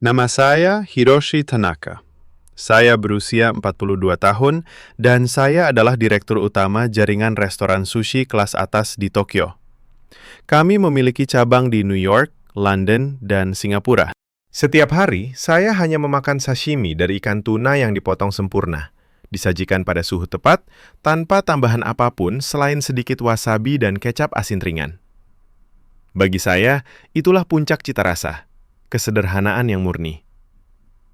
Nama saya Hiroshi Tanaka. Saya berusia 42 tahun dan saya adalah direktur utama jaringan restoran sushi kelas atas di Tokyo. Kami memiliki cabang di New York, London, dan Singapura. Setiap hari, saya hanya memakan sashimi dari ikan tuna yang dipotong sempurna, disajikan pada suhu tepat, tanpa tambahan apapun selain sedikit wasabi dan kecap asin ringan. Bagi saya, itulah puncak cita rasa, kesederhanaan yang murni.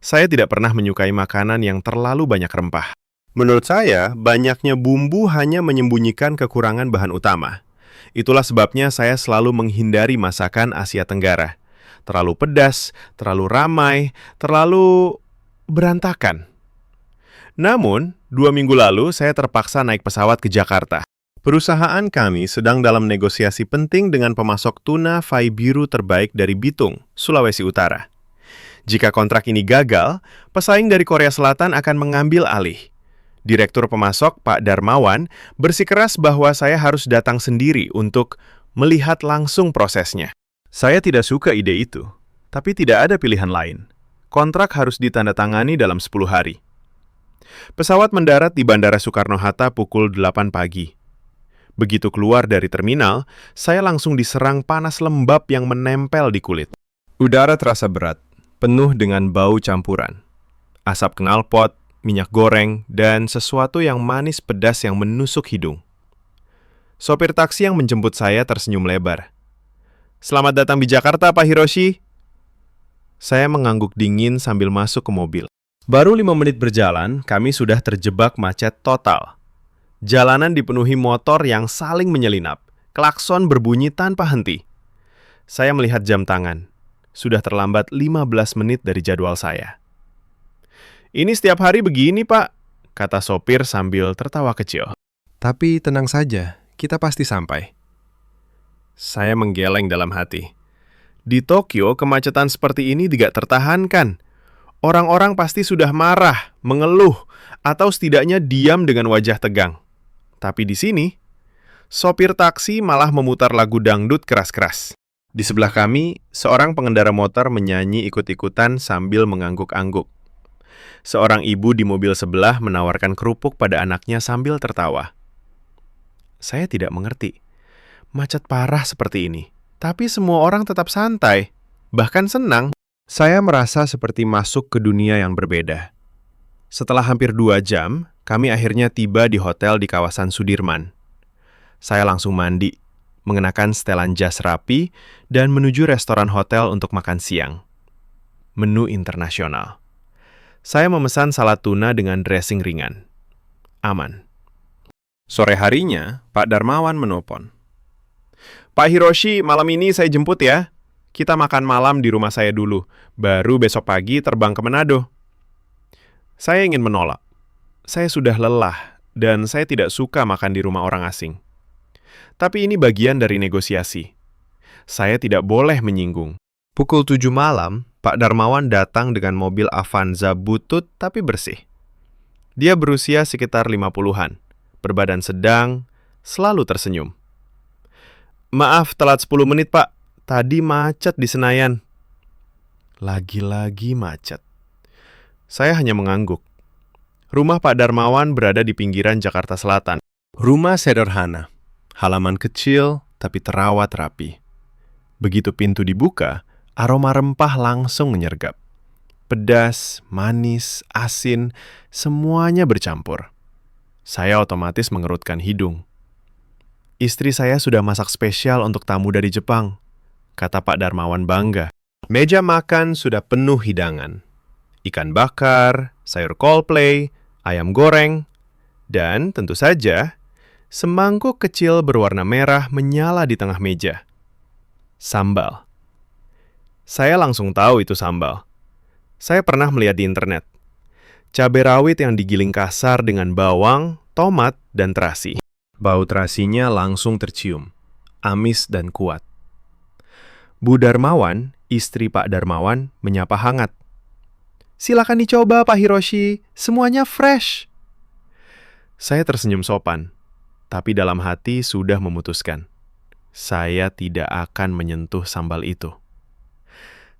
Saya tidak pernah menyukai makanan yang terlalu banyak rempah. Menurut saya, banyaknya bumbu hanya menyembunyikan kekurangan bahan utama. Itulah sebabnya saya selalu menghindari masakan Asia Tenggara. Terlalu pedas, terlalu ramai, terlalu berantakan. Namun, 2 minggu lalu saya terpaksa naik pesawat ke Jakarta. Perusahaan kami sedang dalam negosiasi penting dengan pemasok tuna fai biru terbaik dari Bitung, Sulawesi Utara. Jika kontrak ini gagal, pesaing dari Korea Selatan akan mengambil alih. Direktur pemasok, Pak Darmawan, bersikeras bahwa saya harus datang sendiri untuk melihat langsung prosesnya. Saya tidak suka ide itu, tapi tidak ada pilihan lain. Kontrak harus ditandatangani dalam 10 hari. Pesawat mendarat di Bandara Soekarno-Hatta pukul 8 pagi. Begitu keluar dari terminal, saya langsung diserang panas lembab yang menempel di kulit. Udara terasa berat, penuh dengan bau campuran. Asap knalpot, minyak goreng, dan sesuatu yang manis pedas yang menusuk hidung. Sopir taksi yang menjemput saya tersenyum lebar. "Selamat datang di Jakarta, Pak Hiroshi." Saya mengangguk dingin sambil masuk ke mobil. Baru 5 menit berjalan, kami sudah terjebak macet total. Jalanan dipenuhi motor yang saling menyelinap. Klakson berbunyi tanpa henti. Saya melihat jam tangan. Sudah terlambat 15 menit dari jadwal saya. "Ini setiap hari begini, Pak," kata sopir sambil tertawa kecil. "Tapi tenang saja, kita pasti sampai." Saya menggeleng dalam hati. Di Tokyo, kemacetan seperti ini tidak tertahankan. Orang-orang pasti sudah marah, mengeluh, atau setidaknya diam dengan wajah tegang. Tapi di sini, sopir taksi malah memutar lagu dangdut keras-keras. Di sebelah kami, seorang pengendara motor menyanyi ikut-ikutan sambil mengangguk-angguk. Seorang ibu di mobil sebelah menawarkan kerupuk pada anaknya sambil tertawa. Saya tidak mengerti. Macet parah seperti ini, tapi semua orang tetap santai, bahkan senang. Saya merasa seperti masuk ke dunia yang berbeda. Setelah hampir 2 jam, kami akhirnya tiba di hotel di kawasan Sudirman. Saya langsung mandi, mengenakan setelan jas rapi, dan menuju restoran hotel untuk makan siang. Menu internasional. Saya memesan salad tuna dengan dressing ringan. Aman. Sore harinya, Pak Darmawan menelpon. "Pak Hiroshi, malam ini saya jemput ya. Kita makan malam di rumah saya dulu, baru besok pagi terbang ke Manado." Saya ingin menolak. Saya sudah lelah, dan saya tidak suka makan di rumah orang asing. Tapi ini bagian dari negosiasi. Saya tidak boleh menyinggung. Pukul 7 malam, Pak Darmawan datang dengan mobil Avanza butut tapi bersih. Dia berusia sekitar 50-an, berbadan sedang, selalu tersenyum. "Maaf, telat 10 menit, Pak. Tadi macet di Senayan." Lagi-lagi macet. Saya hanya mengangguk. Rumah Pak Darmawan berada di pinggiran Jakarta Selatan. Rumah sederhana. Halaman kecil, tapi terawat rapi. Begitu pintu dibuka, aroma rempah langsung menyergap. Pedas, manis, asin, semuanya bercampur. Saya otomatis mengerutkan hidung. "Istri saya sudah masak spesial untuk tamu dari Jepang," kata Pak Darmawan bangga. Meja makan sudah penuh hidangan. Ikan bakar, sayur coleplay, ayam goreng, dan tentu saja semangkuk kecil berwarna merah menyala di tengah meja. Sambal. Saya langsung tahu itu sambal. Saya pernah melihat di internet. Cabai rawit yang digiling kasar dengan bawang, tomat, dan terasi. Bau terasinya langsung tercium, amis dan kuat. Bu Darmawan, istri Pak Darmawan, menyapa hangat. "Silakan dicoba, Pak Hiroshi. Semuanya fresh." Saya tersenyum sopan, tapi dalam hati sudah memutuskan. Saya tidak akan menyentuh sambal itu.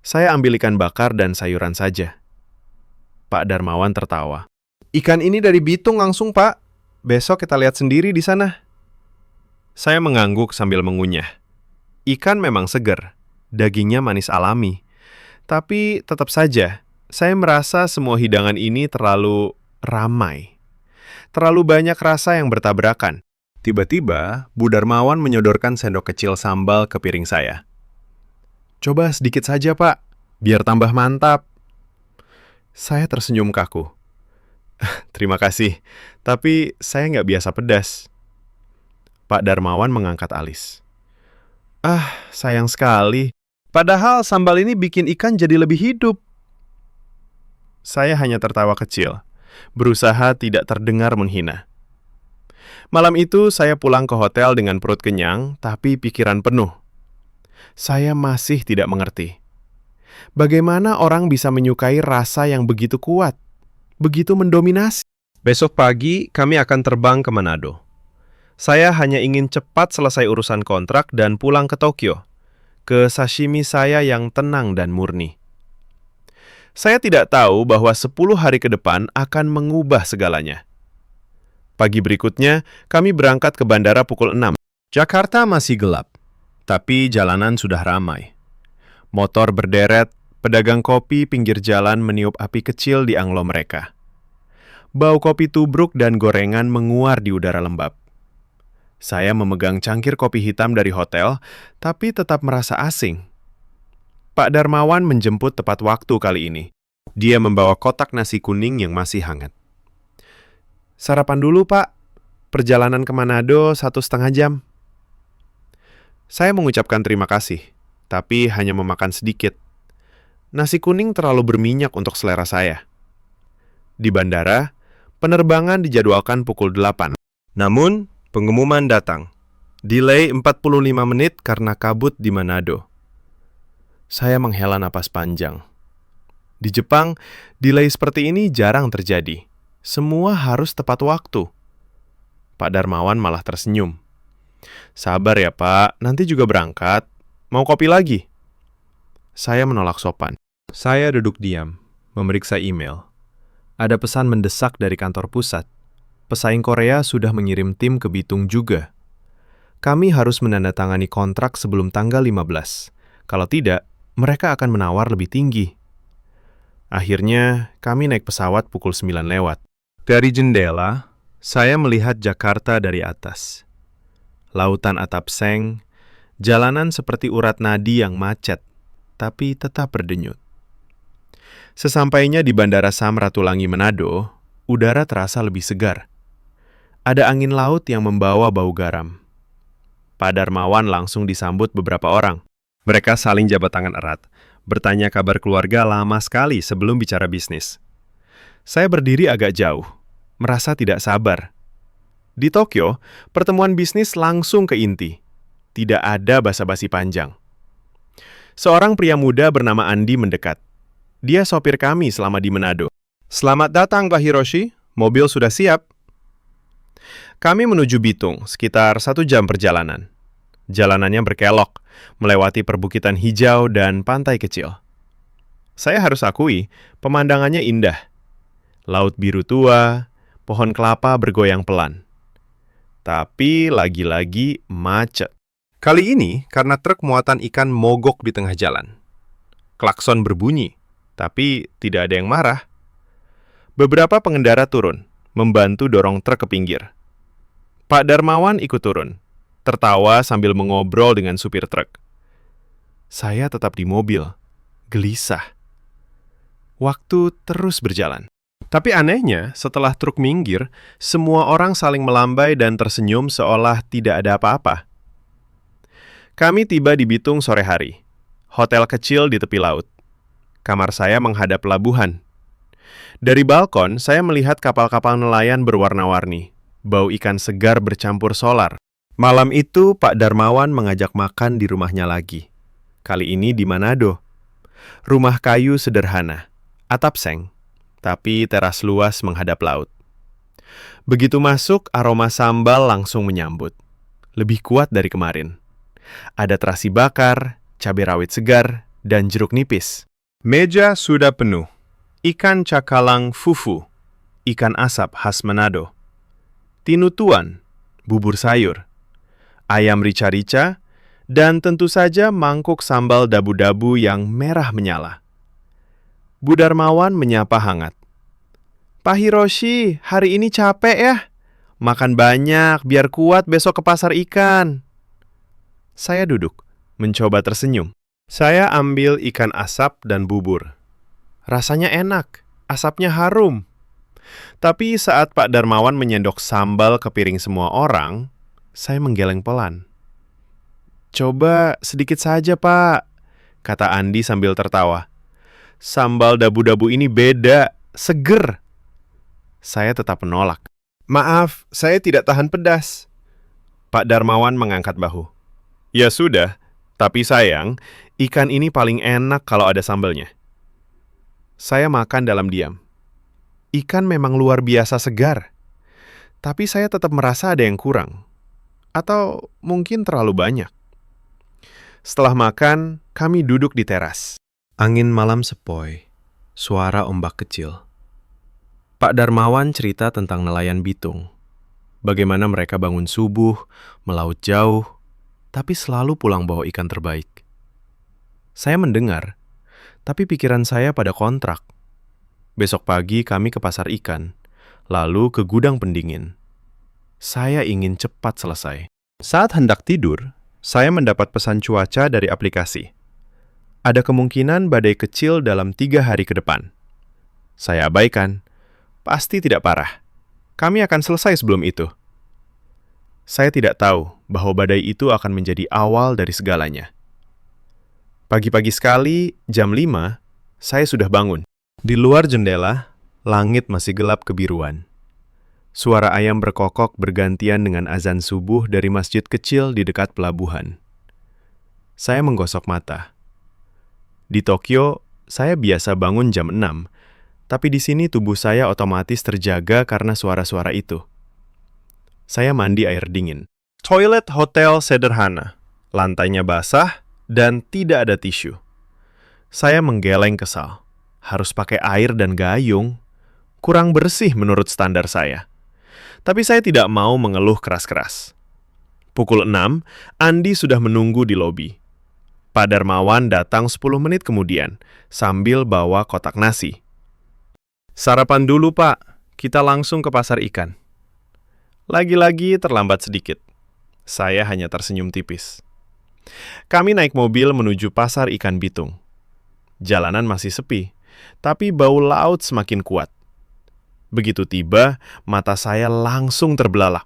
Saya ambil ikan bakar dan sayuran saja. Pak Darmawan tertawa. Ikan ini dari Bitung langsung, Pak. Besok kita lihat sendiri di sana. Saya mengangguk sambil mengunyah. Ikan memang segar, dagingnya manis alami. Tapi tetap saja, saya merasa semua hidangan ini terlalu ramai. Terlalu banyak rasa yang bertabrakan. Tiba-tiba, Bu Darmawan menyodorkan sendok kecil sambal ke piring saya. Coba sedikit saja, Pak, biar tambah mantap. Saya tersenyum kaku. Terima kasih, tapi saya nggak biasa pedas. Pak Darmawan mengangkat alis. Sayang sekali. Padahal sambal ini bikin ikan jadi lebih hidup. Saya hanya tertawa kecil, berusaha tidak terdengar menghina. Malam itu saya pulang ke hotel dengan perut kenyang, tapi pikiran penuh. Saya masih tidak mengerti. Bagaimana orang bisa menyukai rasa yang begitu kuat, begitu mendominasi? Besok pagi kami akan terbang ke Manado. Saya hanya ingin cepat selesai urusan kontrak dan pulang ke Tokyo, ke sashimi saya yang tenang dan murni. Saya tidak tahu bahwa 10 hari ke depan akan mengubah segalanya. Pagi berikutnya, kami berangkat ke bandara pukul 6. Jakarta masih gelap, tapi jalanan sudah ramai. Motor berderet, pedagang kopi pinggir jalan meniup api kecil di anglo mereka. Bau kopi tubruk dan gorengan menguar di udara lembab. Saya memegang cangkir kopi hitam dari hotel, tapi tetap merasa asing. Pak Darmawan menjemput tepat waktu kali ini. Dia membawa kotak nasi kuning yang masih hangat. Sarapan dulu, Pak. Perjalanan ke Manado 1,5 jam. Saya mengucapkan terima kasih, tapi hanya memakan sedikit. Nasi kuning terlalu berminyak untuk selera saya. Di bandara, penerbangan dijadwalkan pukul 8. Namun, pengumuman datang. Delay 45 menit karena kabut di Manado. Saya menghela napas panjang. Di Jepang, delay seperti ini jarang terjadi. Semua harus tepat waktu. Pak Darmawan malah tersenyum. Sabar ya, Pak. Nanti juga berangkat. Mau kopi lagi? Saya menolak sopan. Saya duduk diam, memeriksa email. Ada pesan mendesak dari kantor pusat. Pesaing Korea sudah mengirim tim ke Bitung juga. Kami harus menandatangani kontrak sebelum tanggal 15. Kalau tidak, mereka akan menawar lebih tinggi. Akhirnya, kami naik pesawat pukul 9 lewat. Dari jendela, saya melihat Jakarta dari atas. Lautan atap seng, jalanan seperti urat nadi yang macet, tapi tetap berdenyut. Sesampainya di Bandara Samratulangi Manado, udara terasa lebih segar. Ada angin laut yang membawa bau garam. Pak Darmawan langsung disambut beberapa orang. Mereka saling jabat tangan erat, bertanya kabar keluarga lama sekali sebelum bicara bisnis. Saya berdiri agak jauh, merasa tidak sabar. Di Tokyo, pertemuan bisnis langsung ke inti. Tidak ada basa-basi panjang. Seorang pria muda bernama Andi mendekat. Dia sopir kami selama di Manado. Selamat datang, Pak Hiroshi. Mobil sudah siap. Kami menuju Bitung, sekitar 1 jam perjalanan. Jalanannya berkelok, melewati perbukitan hijau dan pantai kecil. Saya harus akui, pemandangannya indah. Laut biru tua, pohon kelapa bergoyang pelan. Tapi lagi-lagi macet. Kali ini karena truk muatan ikan mogok di tengah jalan. Klakson berbunyi, tapi tidak ada yang marah. Beberapa pengendara turun, membantu dorong truk ke pinggir. Pak Darmawan ikut turun, tertawa sambil mengobrol dengan supir truk. Saya tetap di mobil, gelisah. Waktu terus berjalan. Tapi anehnya, setelah truk minggir, semua orang saling melambai dan tersenyum seolah tidak ada apa-apa. Kami tiba di Bitung sore hari. Hotel kecil di tepi laut. Kamar saya menghadap pelabuhan. Dari balkon, saya melihat kapal-kapal nelayan berwarna-warni. Bau ikan segar bercampur solar. Malam itu, Pak Darmawan mengajak makan di rumahnya lagi. Kali ini di Manado. Rumah kayu sederhana, atap seng, tapi teras luas menghadap laut. Begitu masuk, aroma sambal langsung menyambut. Lebih kuat dari kemarin. Ada terasi bakar, cabai rawit segar, dan jeruk nipis. Meja sudah penuh. Ikan cakalang fufu, ikan asap khas Manado, tinutuan, bubur sayur, ayam rica-rica, dan tentu saja mangkuk sambal dabu-dabu yang merah menyala. Bu Darmawan menyapa hangat. Pak Hiroshi, hari ini capek ya? Makan banyak biar kuat besok ke pasar ikan. Saya duduk, mencoba tersenyum. Saya ambil ikan asap dan bubur. Rasanya enak, asapnya harum. Tapi saat Pak Darmawan menyendok sambal ke piring semua orang, saya menggeleng pelan. Coba sedikit saja, Pak, kata Andi sambil tertawa. Sambal dabu-dabu ini beda, seger. Saya tetap menolak. Maaf, saya tidak tahan pedas. Pak Darmawan mengangkat bahu. Ya sudah, tapi sayang, ikan ini paling enak kalau ada sambalnya. Saya makan dalam diam. Ikan memang luar biasa segar. Tapi saya tetap merasa ada yang kurang. Atau mungkin terlalu banyak. Setelah makan, kami duduk di teras. Angin malam sepoi, suara ombak kecil. Pak Darmawan cerita tentang nelayan Bitung. Bagaimana mereka bangun subuh, melaut jauh, tapi selalu pulang bawa ikan terbaik. Saya mendengar, tapi pikiran saya pada kontrak. Besok pagi kami ke pasar ikan, lalu ke gudang pendingin. Saya ingin cepat selesai. Saat hendak tidur, saya mendapat pesan cuaca dari aplikasi. Ada kemungkinan badai kecil dalam 3 hari ke depan. Saya abaikan. Pasti tidak parah. Kami akan selesai sebelum itu. Saya tidak tahu bahwa badai itu akan menjadi awal dari segalanya. Pagi-pagi sekali, jam 5, saya sudah bangun. Di luar jendela, langit masih gelap kebiruan. Suara ayam berkokok bergantian dengan azan subuh dari masjid kecil di dekat pelabuhan. Saya menggosok mata. Di Tokyo, saya biasa bangun jam 6, tapi di sini tubuh saya otomatis terjaga karena suara-suara itu. Saya mandi air dingin. Toilet hotel sederhana, lantainya basah, dan tidak ada tisu. Saya menggeleng kesal. Harus pakai air dan gayung. Kurang bersih menurut standar saya. Tapi saya tidak mau mengeluh keras-keras. Pukul 6, Andi sudah menunggu di lobi. Pak Darmawan datang 10 menit kemudian, sambil bawa kotak nasi. Sarapan dulu, Pak. Kita langsung ke pasar ikan. Lagi-lagi terlambat sedikit. Saya hanya tersenyum tipis. Kami naik mobil menuju pasar ikan Bitung. Jalanan masih sepi, tapi bau laut semakin kuat. Begitu tiba, mata saya langsung terbelalak.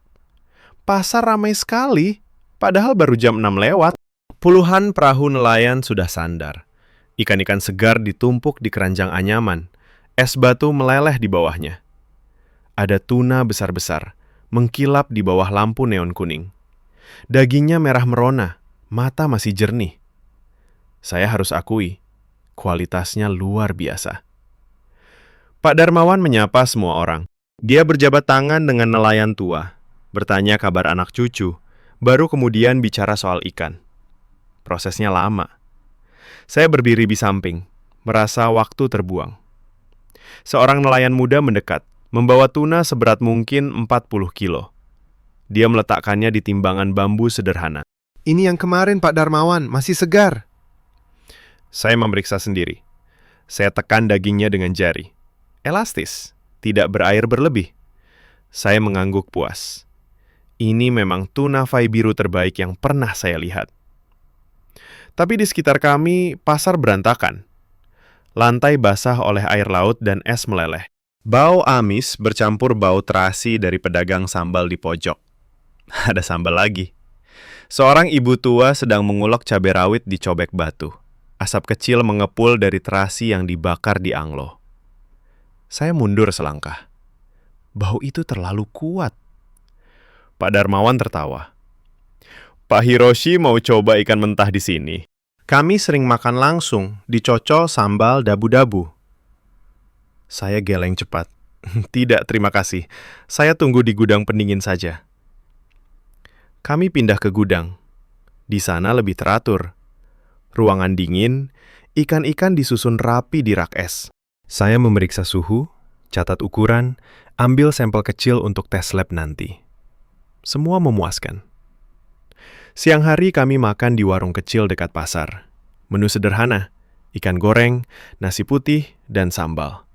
Pasar ramai sekali, padahal baru jam 6 lewat. Puluhan perahu nelayan sudah sandar. Ikan-ikan segar ditumpuk di keranjang anyaman. Es batu meleleh di bawahnya. Ada tuna besar-besar, mengkilap di bawah lampu neon kuning. Dagingnya merah merona, mata masih jernih. Saya harus akui, kualitasnya luar biasa. Pak Darmawan menyapa semua orang. Dia berjabat tangan dengan nelayan tua, bertanya kabar anak cucu, baru kemudian bicara soal ikan. Prosesnya lama. Saya berdiri di samping, merasa waktu terbuang. Seorang nelayan muda mendekat, membawa tuna seberat mungkin 40 kilo. Dia meletakkannya di timbangan bambu sederhana. Ini yang kemarin, Pak Darmawan, masih segar. Saya memeriksa sendiri. Saya tekan dagingnya dengan jari. Elastis, tidak berair berlebih. Saya mengangguk puas. Ini memang tuna fai biru terbaik yang pernah saya lihat. Tapi di sekitar kami, pasar berantakan. Lantai basah oleh air laut dan es meleleh. Bau amis bercampur bau terasi dari pedagang sambal di pojok. Ada sambal lagi. Seorang ibu tua sedang mengulek cabai rawit di cobek batu. Asap kecil mengepul dari terasi yang dibakar di anglo. Saya mundur selangkah. Bau itu terlalu kuat. Pak Darmawan tertawa. Pak Hiroshi mau coba ikan mentah di sini. Kami sering makan langsung, dicocol sambal dabu-dabu. Saya geleng cepat. Tidak, terima kasih. Saya tunggu di gudang pendingin saja. Kami pindah ke gudang. Di sana lebih teratur. Ruangan dingin, Ikan-ikan disusun rapi di rak es. Saya memeriksa suhu, catat ukuran, ambil sampel kecil untuk tes lab nanti. Semua memuaskan. Siang hari kami makan di warung kecil dekat pasar. Menu sederhana, ikan goreng, nasi putih, dan sambal.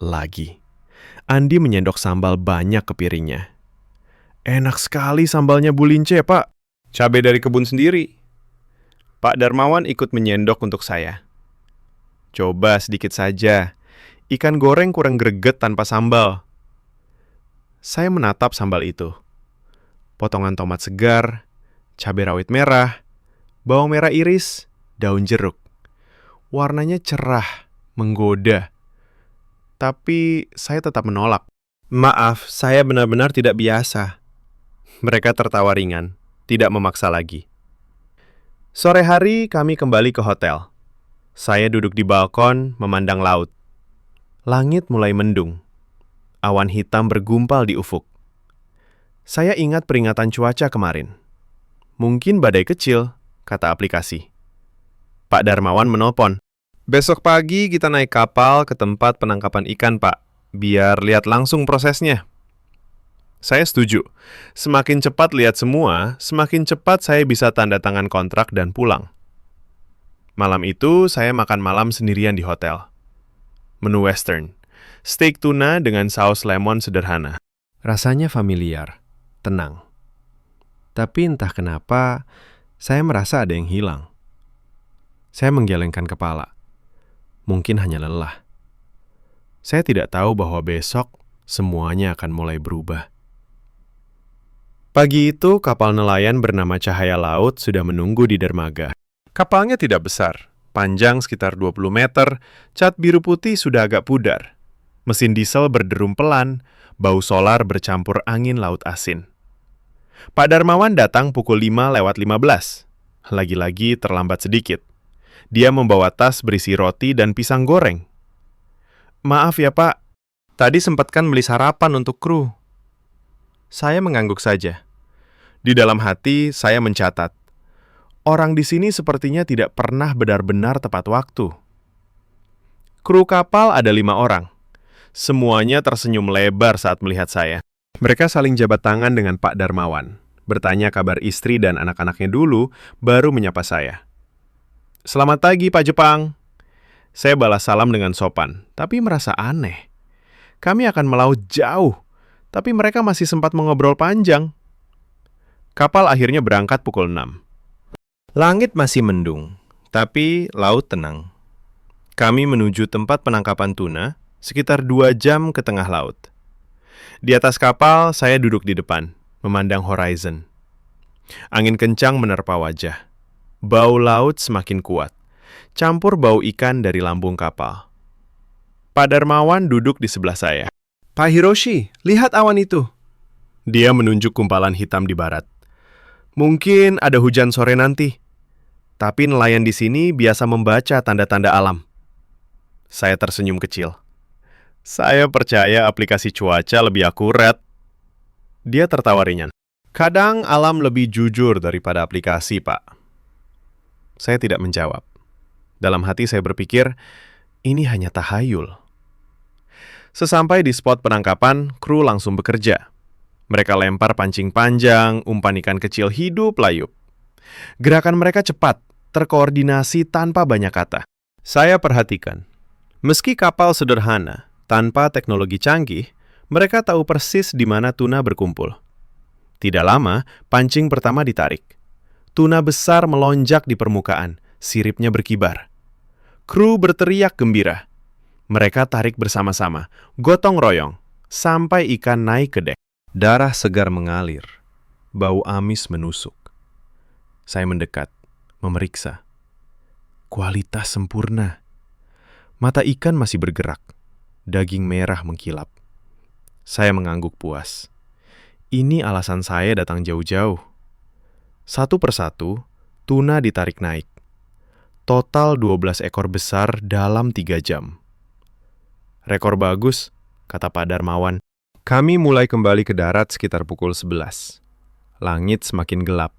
Lagi, Andi menyendok sambal banyak ke piringnya. Enak sekali sambalnya Bu Lince, Pak. Cabai dari kebun sendiri. Pak Darmawan ikut menyendok untuk saya. Coba sedikit saja. Ikan goreng kurang greget tanpa sambal. Saya menatap sambal itu. Potongan tomat segar, cabai rawit merah, bawang merah iris, daun jeruk. Warnanya cerah, menggoda. Tapi saya tetap menolak. Maaf, saya benar-benar tidak biasa. Mereka tertawa ringan, tidak memaksa lagi. Sore hari kami kembali ke hotel. Saya duduk di balkon memandang laut. Langit mulai mendung. Awan hitam bergumpal di ufuk. Saya ingat peringatan cuaca kemarin. Mungkin badai kecil, kata aplikasi. Pak Darmawan menelpon. Besok pagi kita naik kapal ke tempat penangkapan ikan, Pak. Biar lihat langsung prosesnya. Saya setuju. Semakin cepat lihat semua, semakin cepat saya bisa tanda tangan kontrak dan pulang. Malam itu, saya makan malam sendirian di hotel. Menu western. Steak tuna dengan saus lemon sederhana. Rasanya familiar, tenang. Tapi entah kenapa, saya merasa ada yang hilang. Saya menggelengkan kepala. Mungkin hanya lelah. Saya tidak tahu bahwa besok semuanya akan mulai berubah. Pagi itu, kapal nelayan bernama Cahaya Laut sudah menunggu di dermaga. Kapalnya tidak besar, panjang sekitar 20 meter, cat biru putih sudah agak pudar. Mesin diesel berderum pelan, bau solar bercampur angin laut asin. Pak Darmawan datang pukul 5:15. Lagi-lagi terlambat sedikit. Dia membawa tas berisi roti dan pisang goreng. Maaf ya, Pak. Tadi sempatkan beli sarapan untuk kru. Saya mengangguk saja. Di dalam hati, saya mencatat. Orang di sini sepertinya tidak pernah benar-benar tepat waktu. Kru kapal ada 5 orang. Semuanya tersenyum lebar saat melihat saya. Mereka saling jabat tangan dengan Pak Darmawan. Bertanya kabar istri dan anak-anaknya dulu, baru menyapa saya. Selamat pagi, Pak Jepang. Saya balas salam dengan sopan, tapi merasa aneh. Kami akan melaut jauh, tapi mereka masih sempat mengobrol panjang. Kapal akhirnya berangkat pukul 6. Langit masih mendung, tapi laut tenang. Kami menuju tempat penangkapan tuna, sekitar 2 jam ke tengah laut. Di atas kapal, saya duduk di depan, memandang horizon. Angin kencang menerpa wajah. Bau laut semakin kuat, campur bau ikan dari lambung kapal. Pak Darmawan duduk di sebelah saya. Pak Hiroshi, lihat awan itu. Dia menunjuk kumpalan hitam di barat. Mungkin ada hujan sore nanti. Tapi nelayan di sini biasa membaca tanda-tanda alam. Saya tersenyum kecil. Saya percaya aplikasi cuaca lebih akurat. Dia tertawa ringan. Kadang alam lebih jujur daripada aplikasi, Pak. Saya tidak menjawab. Dalam hati saya berpikir, ini hanya tahayul. Sesampai di spot penangkapan, kru langsung bekerja. Mereka lempar pancing panjang, umpan ikan kecil hidup layup. Gerakan mereka cepat, terkoordinasi tanpa banyak kata. Saya perhatikan, meski kapal sederhana, tanpa teknologi canggih, mereka tahu persis di mana tuna berkumpul. Tidak lama, pancing pertama ditarik. Tuna besar melonjak di permukaan, siripnya berkibar. Kru berteriak gembira. Mereka tarik bersama-sama, gotong royong, sampai ikan naik ke dek. Darah segar mengalir, bau amis menusuk. Saya mendekat, memeriksa. Kualitas sempurna. Mata ikan masih bergerak, daging merah mengkilap. Saya mengangguk puas. Ini alasan saya datang jauh-jauh. Satu persatu, tuna ditarik naik. Total 12 ekor besar dalam 3 jam. Rekor bagus, kata Pak Darmawan. Kami mulai kembali ke darat sekitar pukul 11. Langit semakin gelap.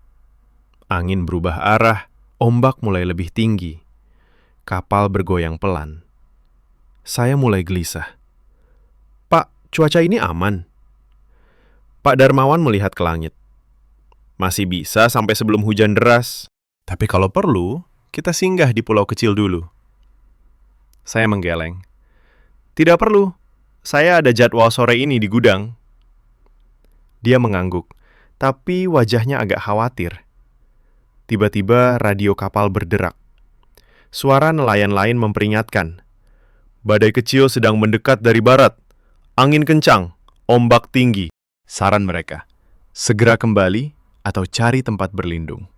Angin berubah arah, ombak mulai lebih tinggi. Kapal bergoyang pelan. Saya mulai gelisah. "Pak, cuaca ini aman?" Pak Darmawan melihat ke langit. "Masih bisa sampai sebelum hujan deras. Tapi kalau perlu, kita singgah di pulau kecil dulu." Saya menggeleng. "Tidak perlu. Saya ada jadwal sore ini di gudang." Dia mengangguk, tapi wajahnya agak khawatir. Tiba-tiba radio kapal berderak. Suara nelayan lain memperingatkan. "Badai kecil sedang mendekat dari barat. Angin kencang, ombak tinggi." Saran mereka, segera kembali atau cari tempat berlindung.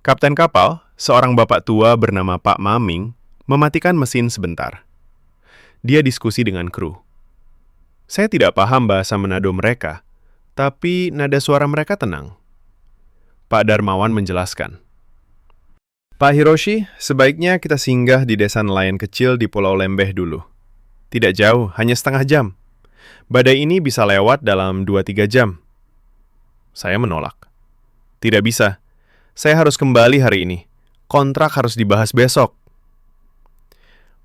Kapten kapal, seorang bapak tua bernama Pak Maming, mematikan mesin sebentar. Dia diskusi dengan kru. Saya tidak paham bahasa Manado mereka, tapi nada suara mereka tenang. Pak Darmawan menjelaskan. "Pak Hiroshi, sebaiknya kita singgah di desa nelayan kecil di Pulau Lembeh dulu. Tidak jauh, hanya setengah jam. Badai ini bisa lewat dalam 2-3 jam." Saya menolak. "Tidak bisa. Saya harus kembali hari ini. Kontrak harus dibahas besok."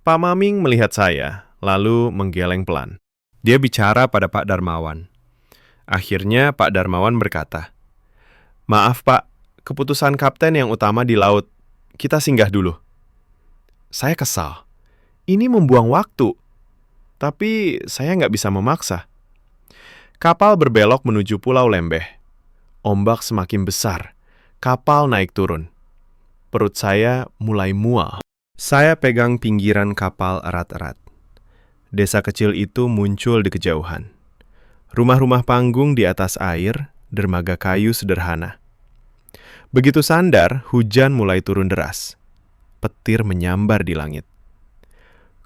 Pak Maming melihat saya, lalu menggeleng pelan. Dia bicara pada Pak Darmawan. Akhirnya Pak Darmawan berkata, "Maaf Pak, keputusan kapten yang utama di laut. Kita singgah dulu." Saya kesal. Ini membuang waktu. Tapi saya nggak bisa memaksa. Kapal berbelok menuju Pulau Lembeh. Ombak semakin besar. Kapal naik turun. Perut saya mulai mual. Saya pegang pinggiran kapal erat-erat. Desa kecil itu muncul di kejauhan. Rumah-rumah panggung di atas air, dermaga kayu sederhana. Begitu sandar, hujan mulai turun deras. Petir menyambar di langit.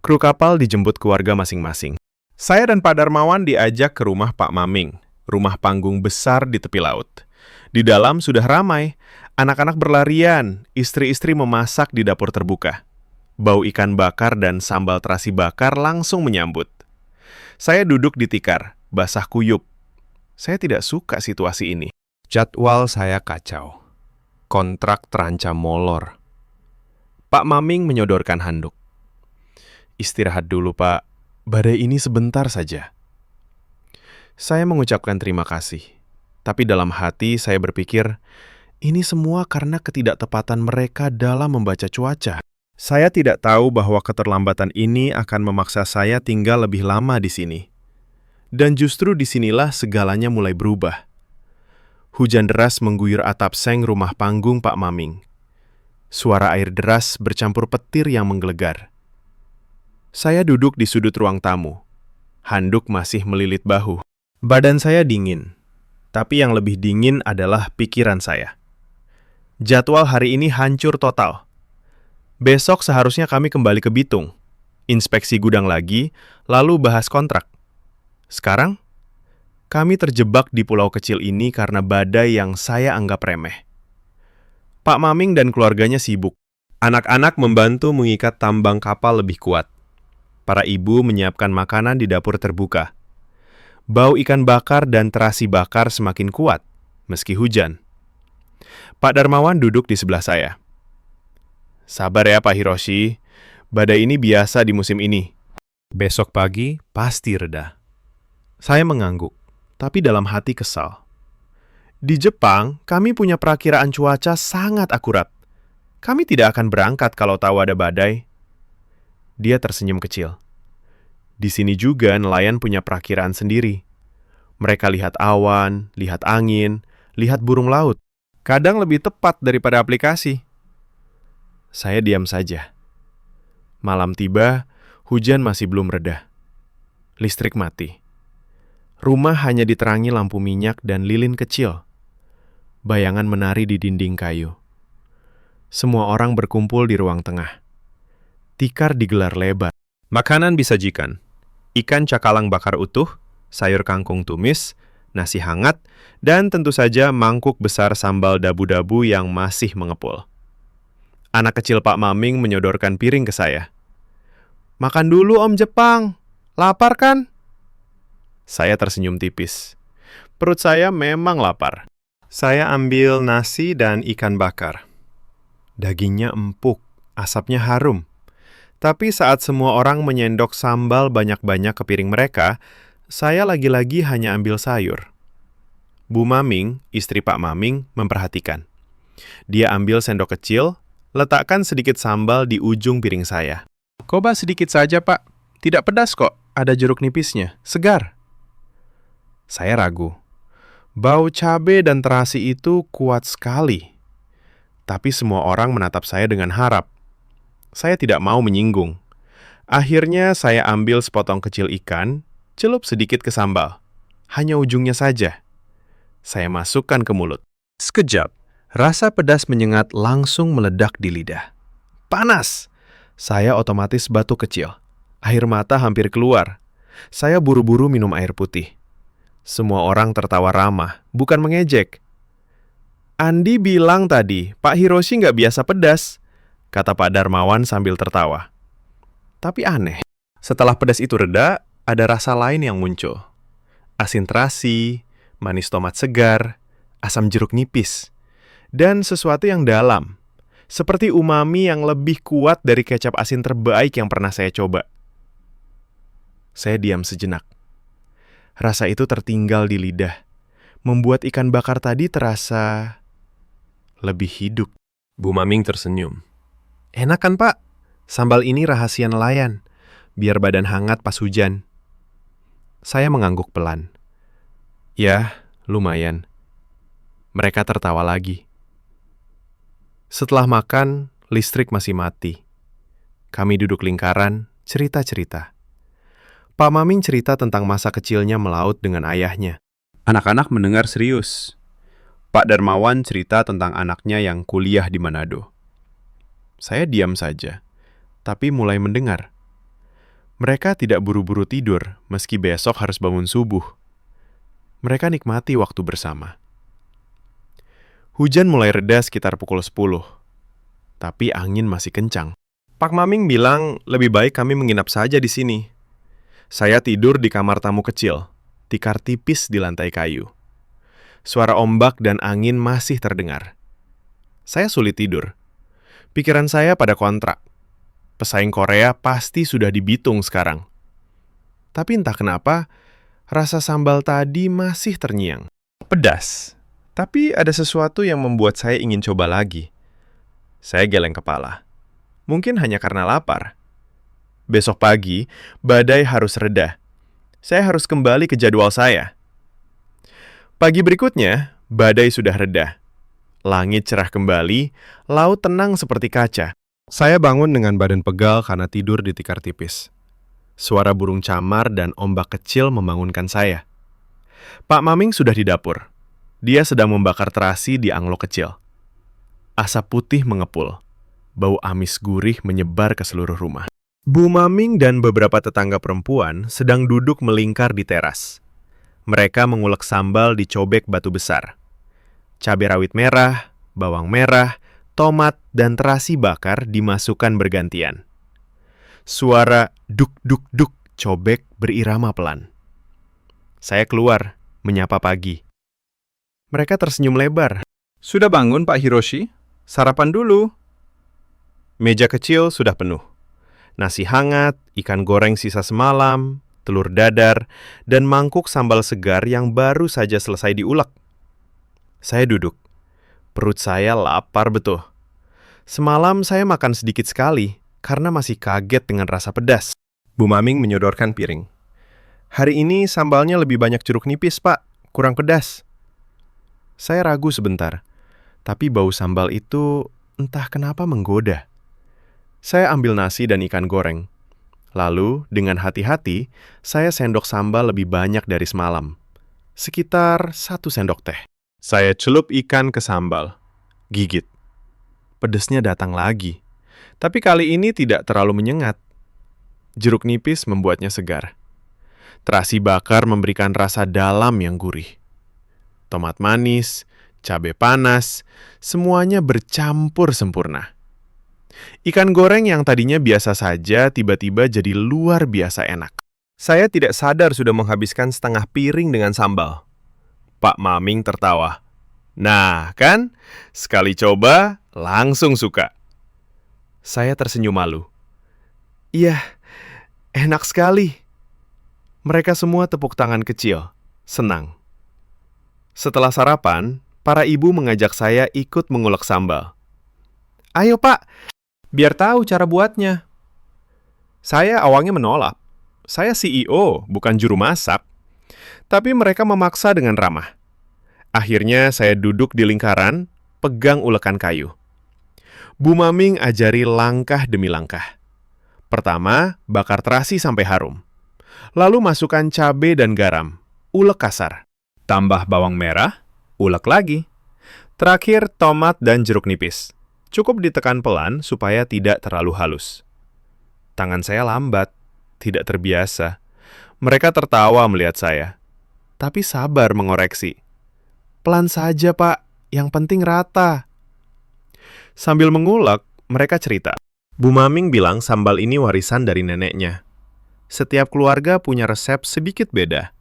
Kru kapal dijemput keluarga masing-masing. Saya dan Pak Darmawan diajak ke rumah Pak Maming, rumah panggung besar di tepi laut. Di dalam sudah ramai, anak-anak berlarian, istri-istri memasak di dapur terbuka. Bau ikan bakar dan sambal terasi bakar langsung menyambut. Saya duduk di tikar, basah kuyup. Saya tidak suka situasi ini. Jadwal saya kacau. Kontrak terancam molor. Pak Maming menyodorkan handuk. "Istirahat dulu, Pak. Badai ini sebentar saja." Saya mengucapkan terima kasih. Tapi dalam hati saya berpikir, ini semua karena ketidaktepatan mereka dalam membaca cuaca. Saya tidak tahu bahwa keterlambatan ini akan memaksa saya tinggal lebih lama di sini. Dan justru disinilah segalanya mulai berubah. Hujan deras mengguyur atap seng rumah panggung Pak Maming. Suara air deras bercampur petir yang menggelegar. Saya duduk di sudut ruang tamu. Handuk masih melilit bahu. Badan saya dingin, tapi yang lebih dingin adalah pikiran saya. Jadwal hari ini hancur total. Besok seharusnya kami kembali ke Bitung, inspeksi gudang lagi, lalu bahas kontrak. Sekarang, kami terjebak di pulau kecil ini karena badai yang saya anggap remeh. Pak Maming dan keluarganya sibuk. Anak-anak membantu mengikat tambang kapal lebih kuat. Para ibu menyiapkan makanan di dapur terbuka. Bau ikan bakar dan terasi bakar semakin kuat, meski hujan. Pak Darmawan duduk di sebelah saya. "Sabar ya Pak Hiroshi, badai ini biasa di musim ini. Besok pagi pasti reda." Saya mengangguk, tapi dalam hati kesal. Di Jepang, kami punya perakiraan cuaca sangat akurat. Kami tidak akan berangkat kalau tahu ada badai. Dia tersenyum kecil. Di sini juga nelayan punya perakiraan sendiri. Mereka lihat awan, lihat angin, lihat burung laut. Kadang lebih tepat daripada aplikasi. Saya diam saja. Malam tiba, hujan masih belum reda. Listrik mati. Rumah hanya diterangi lampu minyak dan lilin kecil. Bayangan menari di dinding kayu. Semua orang berkumpul di ruang tengah. Tikar digelar lebar. Makanan disajikan. Ikan cakalang bakar utuh, sayur kangkung tumis, nasi hangat, dan tentu saja mangkuk besar sambal dabu-dabu yang masih mengepul. Anak kecil Pak Maming menyodorkan piring ke saya. "Makan dulu Om Jepang. Lapar kan?" Saya tersenyum tipis. Perut saya memang lapar. Saya ambil nasi dan ikan bakar. Dagingnya empuk, Asapnya harum. Tapi saat semua orang menyendok sambal banyak-banyak ke piring mereka, saya lagi-lagi hanya ambil sayur. Bu Maming, istri Pak Maming, memperhatikan. Dia ambil sendok kecil, letakkan sedikit sambal di ujung piring saya. Coba sedikit saja, Pak. Tidak pedas kok, ada jeruk nipisnya, segar. Saya ragu. Bau cabai dan terasi itu kuat sekali. Tapi semua orang menatap saya dengan harap. Saya tidak mau menyinggung. Akhirnya saya ambil sepotong kecil ikan, celup sedikit ke sambal. Hanya ujungnya saja. Saya masukkan ke mulut. Sekejap, rasa pedas menyengat langsung meledak di lidah. Panas! Saya otomatis batuk kecil. Air mata hampir keluar. Saya buru-buru minum air putih. Semua orang tertawa ramah, bukan mengejek. Andi bilang tadi, Pak Hiroshi nggak biasa pedas, kata Pak Darmawan sambil tertawa. Tapi aneh, setelah pedas itu reda, ada rasa lain yang muncul. Asin terasi, manis tomat segar, asam jeruk nipis, dan sesuatu yang dalam, seperti umami yang lebih kuat dari kecap asin terbaik yang pernah saya coba. Saya diam sejenak. Rasa itu tertinggal di lidah, membuat ikan bakar tadi terasa lebih hidup. Bu Maming tersenyum. Enak kan, Pak? Sambal ini rahasia nelayan, biar badan hangat pas hujan. Saya mengangguk pelan. Ya, lumayan. Mereka tertawa lagi. Setelah makan, listrik masih mati. Kami duduk lingkaran, cerita-cerita. Pak Maming cerita tentang masa kecilnya melaut dengan ayahnya. Anak-anak mendengar serius. Pak Darmawan cerita tentang anaknya yang kuliah di Manado. Saya diam saja, tapi mulai mendengar. Mereka tidak buru-buru tidur, meski besok harus bangun subuh. Mereka nikmati waktu bersama. Hujan mulai reda sekitar pukul 10, tapi angin masih kencang. Pak Maming bilang lebih baik kami menginap saja di sini. Saya tidur di kamar tamu kecil, tikar tipis di lantai kayu. Suara ombak dan angin masih terdengar. Saya sulit tidur. Pikiran saya pada kontrak. Pesaing Korea pasti sudah di Bitung sekarang. Tapi entah kenapa, rasa sambal tadi masih terngiang. Pedas, tapi ada sesuatu yang membuat saya ingin coba lagi. Saya geleng kepala. Mungkin hanya karena lapar. Besok pagi, badai harus reda. Saya harus kembali ke jadwal saya. Pagi berikutnya, badai sudah reda. Langit cerah kembali, laut tenang seperti kaca. Saya bangun dengan badan pegal karena tidur di tikar tipis. Suara burung camar dan ombak kecil membangunkan saya. Pak Maming sudah di dapur. Dia sedang membakar terasi di anglo kecil. Asap putih mengepul. Bau amis gurih menyebar ke seluruh rumah. Bu Maming dan beberapa tetangga perempuan sedang duduk melingkar di teras. Mereka mengulek sambal di cobek batu besar. Cabai rawit merah, bawang merah, tomat, dan terasi bakar dimasukkan bergantian. Suara duk-duk-duk cobek berirama pelan. Saya keluar, menyapa pagi. Mereka tersenyum lebar. Sudah bangun, Pak Hiroshi? Sarapan dulu. Meja kecil sudah penuh. Nasi hangat, ikan goreng sisa semalam, telur dadar, dan mangkuk sambal segar yang baru saja selesai diulek. Saya duduk. Perut saya lapar betul. Semalam saya makan sedikit sekali, karena masih kaget dengan rasa pedas. Bu Maming menyodorkan piring. Hari ini sambalnya lebih banyak jeruk nipis, Pak. Kurang pedas. Saya ragu sebentar, tapi bau sambal itu entah kenapa menggoda. Saya ambil nasi dan ikan goreng. Lalu, dengan hati-hati, saya sendok sambal lebih banyak dari semalam. Sekitar 1 sendok teh. Saya celup ikan ke sambal. Gigit. Pedesnya datang lagi. Tapi kali ini tidak terlalu menyengat. Jeruk nipis membuatnya segar. Terasi bakar memberikan rasa dalam yang gurih. Tomat manis, cabai panas, semuanya bercampur sempurna. Ikan goreng yang tadinya biasa saja tiba-tiba jadi luar biasa enak. Saya tidak sadar sudah menghabiskan setengah piring dengan sambal. Pak Maming tertawa. Nah, kan? Sekali coba, langsung suka. Saya tersenyum malu. Iya, enak sekali. Mereka semua tepuk tangan kecil, senang. Setelah sarapan, para ibu mengajak saya ikut mengulek sambal. Ayo Pak, biar tahu cara buatnya. Saya awalnya menolak. Saya CEO, bukan juru masak. Tapi mereka memaksa dengan ramah. Akhirnya saya duduk di lingkaran, pegang ulekan kayu. Bu Maming ajari langkah demi langkah. Pertama, bakar terasi sampai harum. Lalu masukkan cabai dan garam, ulek kasar. Tambah bawang merah, ulek lagi. Terakhir, tomat dan jeruk nipis. Cukup ditekan pelan supaya tidak terlalu halus. Tangan saya lambat, tidak terbiasa. Mereka tertawa melihat saya. Tapi sabar mengoreksi. Pelan saja, Pak. Yang penting rata. Sambil mengulek, mereka cerita. Bu Maming bilang sambal ini warisan dari neneknya. Setiap keluarga punya resep sedikit beda.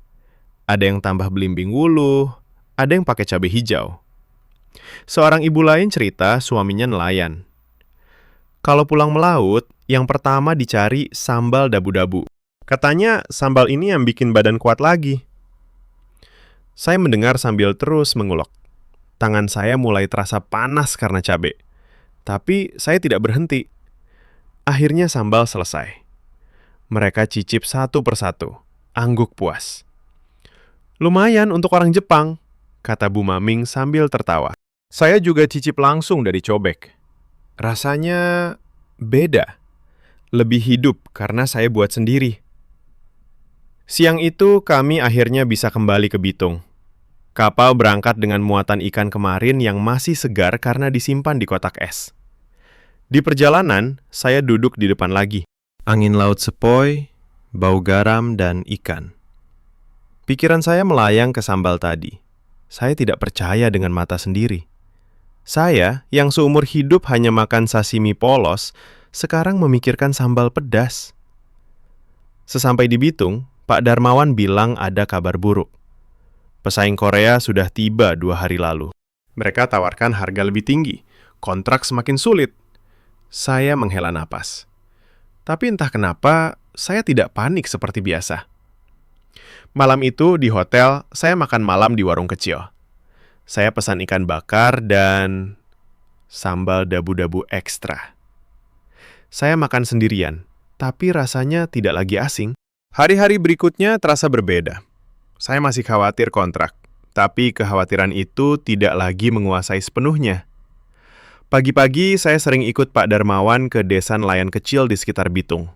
Ada yang tambah belimbing wuluh, ada yang pakai cabai hijau. Seorang ibu lain cerita suaminya nelayan. Kalau pulang melaut, yang pertama dicari sambal dabu-dabu. Katanya sambal ini yang bikin badan kuat lagi. Saya mendengar sambil terus mengulek. Tangan saya mulai terasa panas karena cabai. Tapi saya tidak berhenti. Akhirnya sambal selesai. Mereka cicip satu persatu, angguk puas. Lumayan untuk orang Jepang, kata Bu Maming sambil tertawa. Saya juga cicip langsung dari cobek. Rasanya beda. Lebih hidup karena saya buat sendiri. Siang itu kami akhirnya bisa kembali ke Bitung. Kapal berangkat dengan muatan ikan kemarin yang masih segar karena disimpan di kotak es. Di perjalanan, saya duduk di depan lagi. Angin laut sepoi, bau garam dan ikan. Pikiran saya melayang ke sambal tadi. Saya tidak percaya dengan mata sendiri. Saya, yang seumur hidup hanya makan sashimi polos, sekarang memikirkan sambal pedas. Sesampai di Bitung, Pak Darmawan bilang ada kabar buruk. Pesaing Korea sudah tiba 2 hari lalu. Mereka tawarkan harga lebih tinggi, kontrak semakin sulit. Saya menghela napas. Tapi entah kenapa, saya tidak panik seperti biasa. Malam itu di hotel, saya makan malam di warung kecil. Saya pesan ikan bakar dan sambal dabu-dabu ekstra. Saya makan sendirian, tapi rasanya tidak lagi asing. Hari-hari berikutnya terasa berbeda. Saya masih khawatir kontrak, tapi kekhawatiran itu tidak lagi menguasai sepenuhnya. Pagi-pagi saya sering ikut Pak Darmawan ke desa nelayan kecil di sekitar Bitung.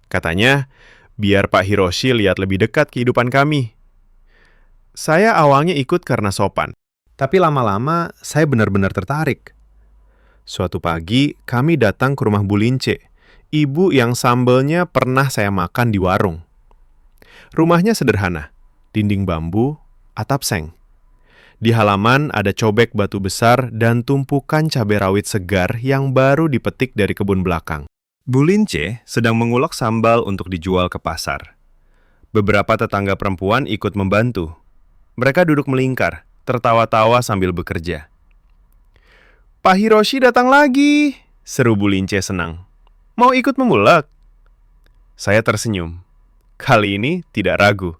Katanya, biar Pak Hiroshi lihat lebih dekat kehidupan kami. Saya awalnya ikut karena sopan. Tapi lama-lama, saya benar-benar tertarik. Suatu pagi, kami datang ke rumah Bu Lince, ibu yang sambalnya pernah saya makan di warung. Rumahnya sederhana, dinding bambu, atap seng. Di halaman ada cobek batu besar dan tumpukan cabai rawit segar yang baru dipetik dari kebun belakang. Bu Lince sedang mengulek sambal untuk dijual ke pasar. Beberapa tetangga perempuan ikut membantu. Mereka duduk melingkar, tertawa-tawa sambil bekerja. Pak Hiroshi datang lagi, seru Bu Lince senang. Mau ikut mengulek? Saya tersenyum. Kali ini tidak ragu.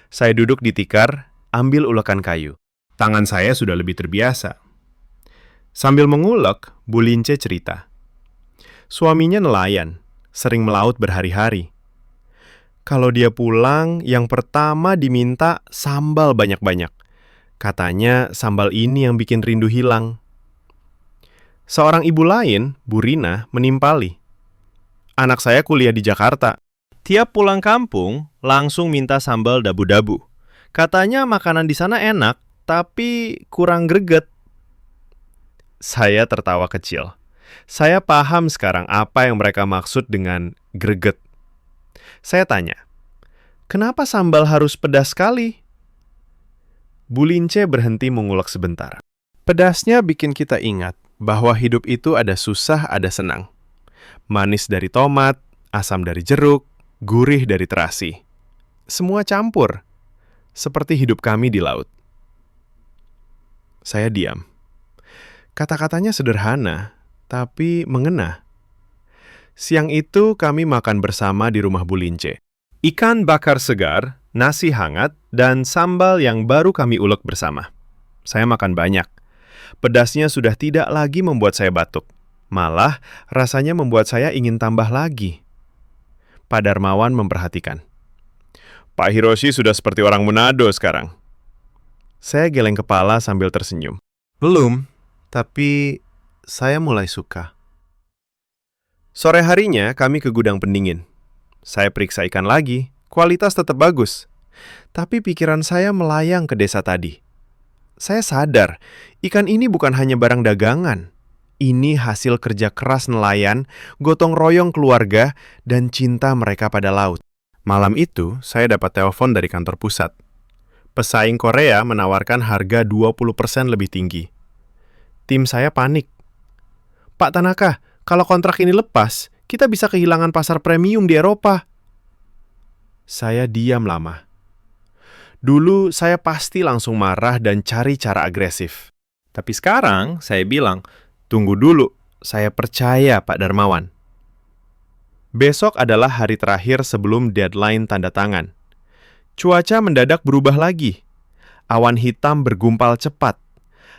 Saya duduk di tikar, ambil ulekan kayu. Tangan saya sudah lebih terbiasa. Sambil mengulek, Bu Lince cerita. Suaminya nelayan, sering melaut berhari-hari. Kalau dia pulang, yang pertama diminta sambal banyak-banyak. Katanya sambal ini yang bikin rindu hilang. Seorang ibu lain, Bu Rina, menimpali. Anak saya kuliah di Jakarta. Tiap pulang kampung, langsung minta sambal dabu-dabu. Katanya makanan di sana enak, tapi kurang greget. Saya tertawa kecil. Saya paham sekarang apa yang mereka maksud dengan greget. Saya tanya, kenapa sambal harus pedas sekali? Bu Lince berhenti mengulek sebentar. Pedasnya bikin kita ingat bahwa hidup itu ada susah, ada senang. Manis dari tomat, asam dari jeruk, gurih dari terasi. Semua campur, seperti hidup kami di laut. Saya diam. Kata-katanya sederhana, tapi mengena. Siang itu kami makan bersama di rumah Bulince. Ikan bakar segar, nasi hangat, dan sambal yang baru kami ulek bersama. Saya makan banyak. Pedasnya sudah tidak lagi membuat saya batuk. Malah, rasanya membuat saya ingin tambah lagi. Pak Darmawan memperhatikan. Pak Hiroshi sudah seperti orang Manado sekarang. Saya geleng kepala sambil tersenyum. Belum, tapi saya mulai suka. Sore harinya kami ke gudang pendingin. Saya periksa ikan lagi, kualitas tetap bagus. Tapi pikiran saya melayang ke desa tadi. Saya sadar, ikan ini bukan hanya barang dagangan. Ini hasil kerja keras nelayan, gotong royong keluarga, dan cinta mereka pada laut. Malam itu, saya dapat telepon dari kantor pusat. Pesaing Korea menawarkan harga 20% lebih tinggi. Tim saya panik. Pak Tanaka, kalau kontrak ini lepas, kita bisa kehilangan pasar premium di Eropa. Saya diam lama. Dulu saya pasti langsung marah dan cari cara agresif. Tapi sekarang saya bilang, tunggu dulu, saya percaya Pak Darmawan. Besok adalah hari terakhir sebelum deadline tanda tangan. Cuaca mendadak berubah lagi. Awan hitam bergumpal cepat.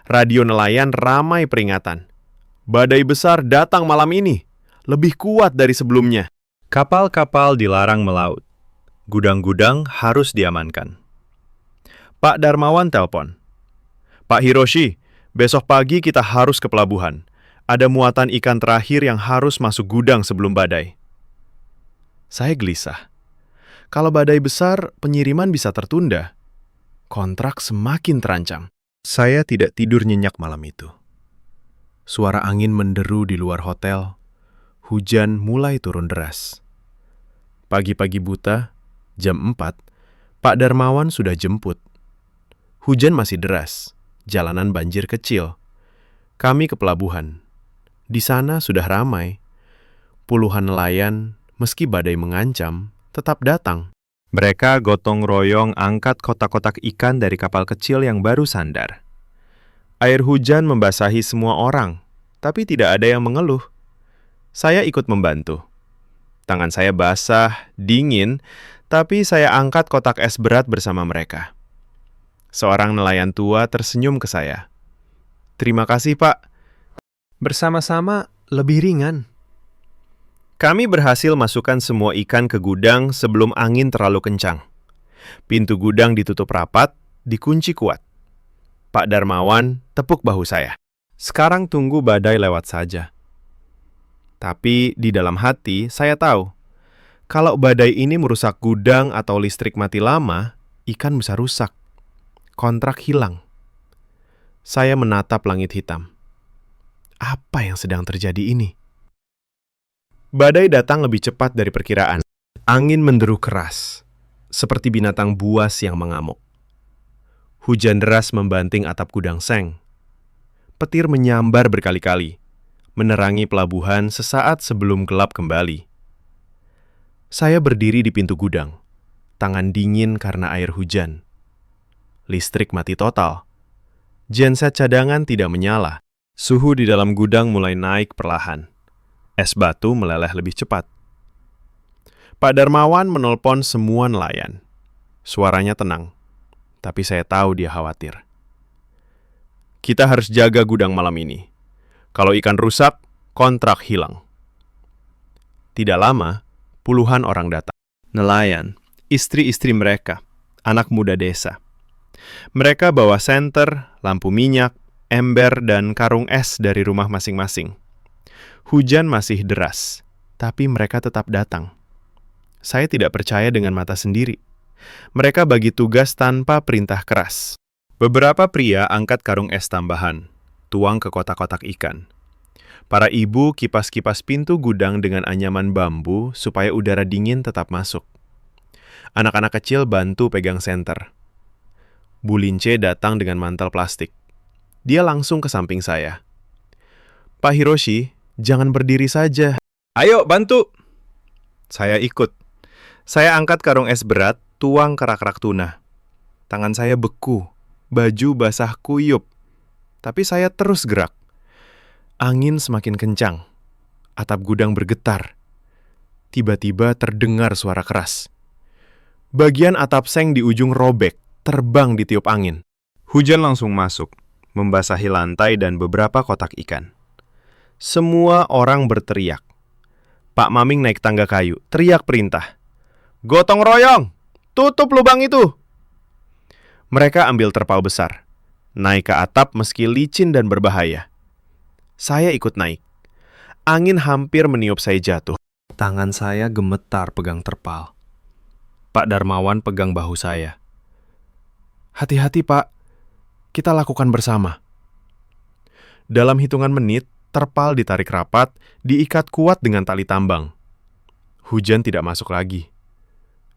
Radio nelayan ramai peringatan. Badai besar datang malam ini, lebih kuat dari sebelumnya. Kapal-kapal dilarang melaut. Gudang-gudang harus diamankan. Pak Darmawan telepon. Pak Hiroshi, besok pagi kita harus ke pelabuhan. Ada muatan ikan terakhir yang harus masuk gudang sebelum badai. Saya gelisah. Kalau badai besar, penyiriman bisa tertunda. Kontrak semakin terancam. Saya tidak tidur nyenyak malam itu. Suara angin menderu di luar hotel. Hujan mulai turun deras. Pagi-pagi buta, jam 4, Pak Darmawan sudah jemput. Hujan masih deras, jalanan banjir kecil. Kami ke pelabuhan. Di sana sudah ramai. Puluhan nelayan, meski badai mengancam, tetap datang. Mereka gotong royong angkat kotak-kotak ikan dari kapal kecil yang baru sandar. Air hujan membasahi semua orang, tapi tidak ada yang mengeluh. Saya ikut membantu. Tangan saya basah, dingin, tapi saya angkat kotak es berat bersama mereka. Seorang nelayan tua tersenyum ke saya. Terima kasih, Pak. Bersama-sama lebih ringan. Kami berhasil masukkan semua ikan ke gudang sebelum angin terlalu kencang. Pintu gudang ditutup rapat, dikunci kuat. Pak Darmawan tepuk bahu saya. Sekarang tunggu badai lewat saja. Tapi di dalam hati saya tahu, kalau badai ini merusak gudang atau listrik mati lama, ikan bisa rusak. Kontrak hilang. Saya menatap langit hitam. Apa yang sedang terjadi ini? Badai datang lebih cepat dari perkiraan. Angin menderu keras, seperti binatang buas yang mengamuk. Hujan deras membanting atap gudang seng. Petir menyambar berkali-kali, menerangi pelabuhan sesaat sebelum gelap kembali. Saya berdiri di pintu gudang, tangan dingin karena air hujan. Listrik mati total. Genset cadangan tidak menyala. Suhu di dalam gudang mulai naik perlahan. Es batu meleleh lebih cepat. Pak Darmawan menelpon semua nelayan. Suaranya tenang, tapi saya tahu dia khawatir. Kita harus jaga gudang malam ini. Kalau ikan rusak, kontrak hilang. Tidak lama, puluhan orang datang. Nelayan, istri-istri mereka, anak muda desa. Mereka bawa senter, lampu minyak, ember, dan karung es dari rumah masing-masing. Hujan masih deras, tapi mereka tetap datang. Saya tidak percaya dengan mata sendiri. Mereka bagi tugas tanpa perintah keras. Beberapa pria angkat karung es tambahan, tuang ke kotak-kotak ikan. Para ibu kipas-kipas pintu gudang dengan anyaman bambu supaya udara dingin tetap masuk. Anak-anak kecil bantu pegang senter. Bulince datang dengan mantel plastik. Dia langsung ke samping saya. Pak Hiroshi, jangan berdiri saja. Ayo, bantu! Saya ikut. Saya angkat karung es berat, tuang ke rak-rak tuna. Tangan saya beku, baju basah kuyup. Tapi saya terus gerak. Angin semakin kencang. Atap gudang bergetar. tiba-tiba terdengar suara keras. Bagian atap seng di ujung robek, terbang ditiup angin. Hujan langsung masuk, membasahi lantai dan beberapa kotak ikan. Semua orang berteriak. Pak Maming naik tangga kayu, teriak perintah. "Gotong royong! Tutup lubang itu!" Mereka ambil terpal besar, naik ke atap meski licin dan berbahaya. Saya ikut naik. Angin hampir meniup saya jatuh. Tangan saya gemetar pegang terpal. Pak Darmawan pegang bahu saya. "Hati-hati, Pak. Kita lakukan bersama." Dalam hitungan menit, terpal ditarik rapat, diikat kuat dengan tali tambang. Hujan tidak masuk lagi.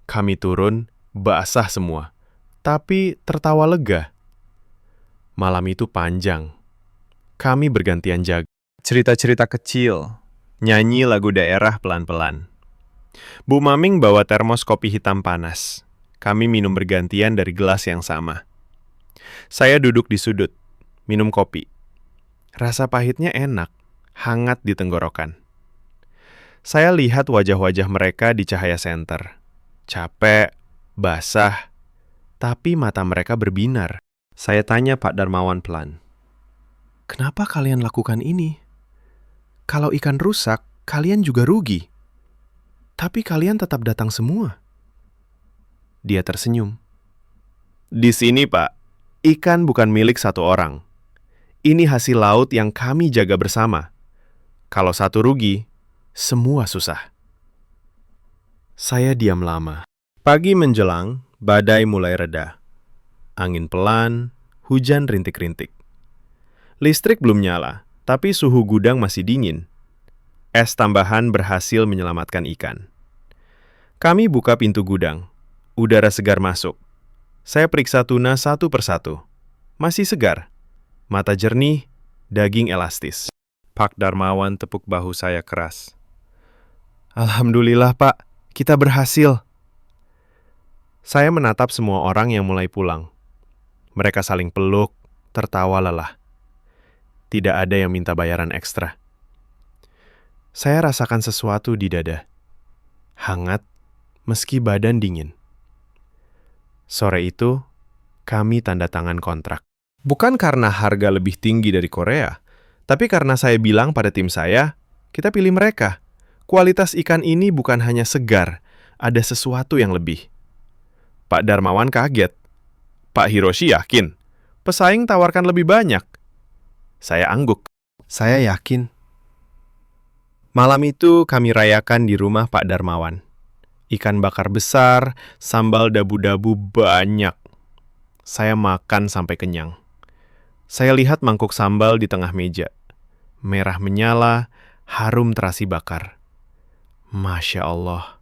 Kami turun, basah semua, tapi tertawa lega. Malam itu panjang. Kami bergantian jaga. Cerita-cerita kecil, nyanyi lagu daerah pelan-pelan. Bu Maming bawa termos kopi hitam panas. Kami minum bergantian dari gelas yang sama. Saya duduk di sudut, minum kopi. Rasa pahitnya enak, hangat di tenggorokan. Saya lihat wajah-wajah mereka di cahaya senter. Capek, basah, tapi mata mereka berbinar. Saya tanya Pak Darmawan pelan. "Kenapa kalian lakukan ini? Kalau ikan rusak, kalian juga rugi. Tapi kalian tetap datang semua." Dia tersenyum. "Di sini, Pak, ikan bukan milik satu orang. Ini hasil laut yang kami jaga bersama. Kalau satu rugi, semua susah." Saya diam lama. Pagi menjelang, badai mulai reda. Angin pelan, hujan rintik-rintik. Listrik belum nyala, tapi suhu gudang masih dingin. Es tambahan berhasil menyelamatkan ikan. Kami buka pintu gudang. Udara segar masuk. Saya periksa tuna satu persatu. Masih segar. Mata jernih, daging elastis. Pak Darmawan tepuk bahu saya keras. "Alhamdulillah, Pak. Kita berhasil." Saya menatap semua orang yang mulai pulang. Mereka saling peluk, tertawa lelah. Tidak ada yang minta bayaran ekstra. Saya rasakan sesuatu di dada. Hangat, meski badan dingin. Sore itu, kami tanda tangan kontrak. Bukan karena harga lebih tinggi dari Korea, tapi karena saya bilang pada tim saya, kita pilih mereka. Kualitas ikan ini bukan hanya segar, ada sesuatu yang lebih. Pak Darmawan kaget. Pak Hiroshi yakin. Pesaing tawarkan lebih banyak. Saya angguk. Saya yakin. Malam itu kami rayakan di rumah Pak Darmawan. Ikan bakar besar, sambal dabu-dabu banyak. Saya makan sampai kenyang. Saya lihat mangkuk sambal di tengah meja. Merah menyala, harum terasi bakar. Masya Allah,